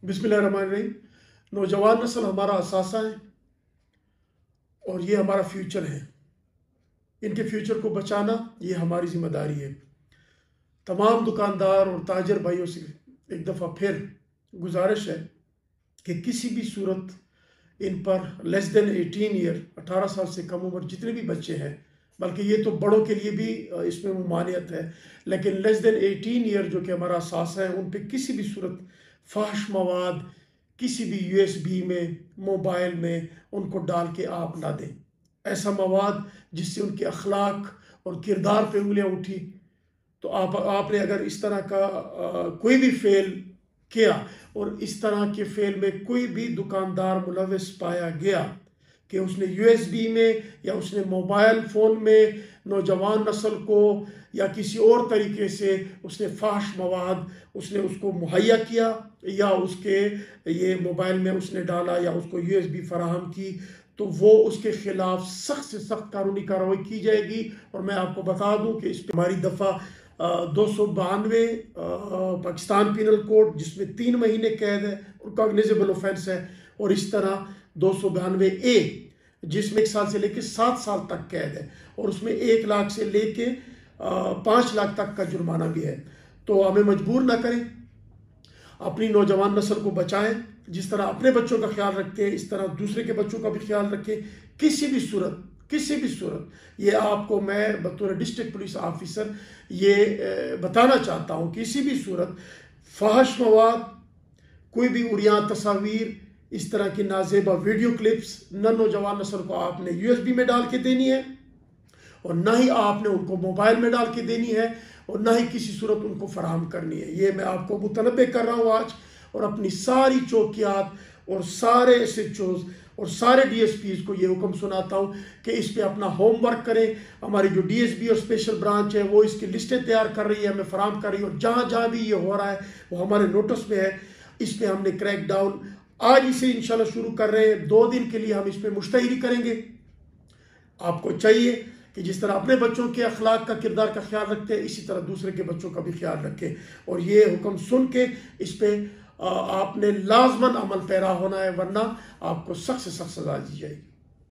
बिस्मिल्लाहिर्रहमानिर्रहीम। नौजवान नस्ल हमारा असासा है और ये हमारा फ्यूचर है। इनके फ्यूचर को बचाना ये हमारी ज़िम्मेदारी है। तमाम दुकानदार और ताजर भाइयों से एक दफ़ा फिर गुजारिश है कि किसी भी सूरत इन पर लेस देन 18 ईयर 18 साल से कम उम्र जितने भी बच्चे हैं, बल्कि ये तो बड़ों के लिए भी इसमें ममानियत है, लेकिन लेस देन 18 ईयर जो कि हमारा असासा है, उन पे किसी भी सूरत फाहश मवाद किसी भी USB में, मोबाइल में उनको डाल के आप ना दें। ऐसा मवाद जिससे उनके अखलाक और किरदार पे उंगलियां उठी, तो आपने अगर इस तरह का कोई भी फेल किया और इस तरह के फेल में कोई भी दुकानदार मुलविस पाया गया कि उसने USB में या उसने मोबाइल फ़ोन में नौजवान नस्ल को या किसी और तरीके से उसने फाहश मवाद उसने उसको मुहैया किया या उसके ये मोबाइल में उसने डाला या उसको USB फराहम की, तो वो उसके ख़िलाफ़ सख्त से सख्त कानूनी कार्रवाई की जाएगी। और मैं आपको बता दूं कि इस पर हमारी दफ़ा 292 पाकिस्तान पीनल कोड, जिसमें 3 महीने कैद है और कॉग्निजेबल ऑफेंस है, और इस तरह 292A जिसमें 1 साल से लेकर 7 साल तक कैद है और उसमें 1 लाख से लेके 5 लाख तक का जुर्माना भी है। तो हमें मजबूर ना करें, अपनी नौजवान नस्ल को बचाएं। जिस तरह अपने बच्चों का ख्याल रखते हैं, इस तरह दूसरे के बच्चों का भी ख्याल रखें। किसी भी सूरत ये आपको मैं बतौर डिस्ट्रिक्ट पुलिस ऑफिसर ये बताना चाहता हूँ, किसी भी सूरत फाहश मवाद, कोई भी उरियान तस्वीर, इस तरह की नाजेबा वीडियो क्लिप्स न नौजवान नस्ल को आपने USB में डाल के देनी है और ना ही आपने उनको मोबाइल में डाल के देनी है और ना ही किसी सूरत उनको फराहम करनी है। ये मैं आपको मुतनब्बे कर रहा हूँ आज, और अपनी सारी चौकियात और सारे SHOs और सारे DSPs को ये हुक्म सुनाता हूँ कि इस पे अपना होमवर्क करें। हमारी जो DSP और स्पेशल ब्रांच है वो इसकी लिस्टें तैयार कर रही है, हमें फराहम कर रही है, और जहाँ जहाँ भी ये हो रहा है वो हमारे नोटिस में है। इस पे हमने क्रैक डाउन आज इसे इंशाल्लाह शुरू कर रहे हैं। 2 दिन के लिए हम इस पे मुश्तहरी करेंगे। आपको चाहिए कि जिस तरह अपने बच्चों के अखलाक का, किरदार का ख्याल रखते हैं, इसी तरह दूसरे के बच्चों का भी ख्याल रखें। और ये हुक्म सुन के इस पे आपने लाजमन अमल पैरा होना है, वरना आपको सख्त से सख्त सजा दी जाएगी।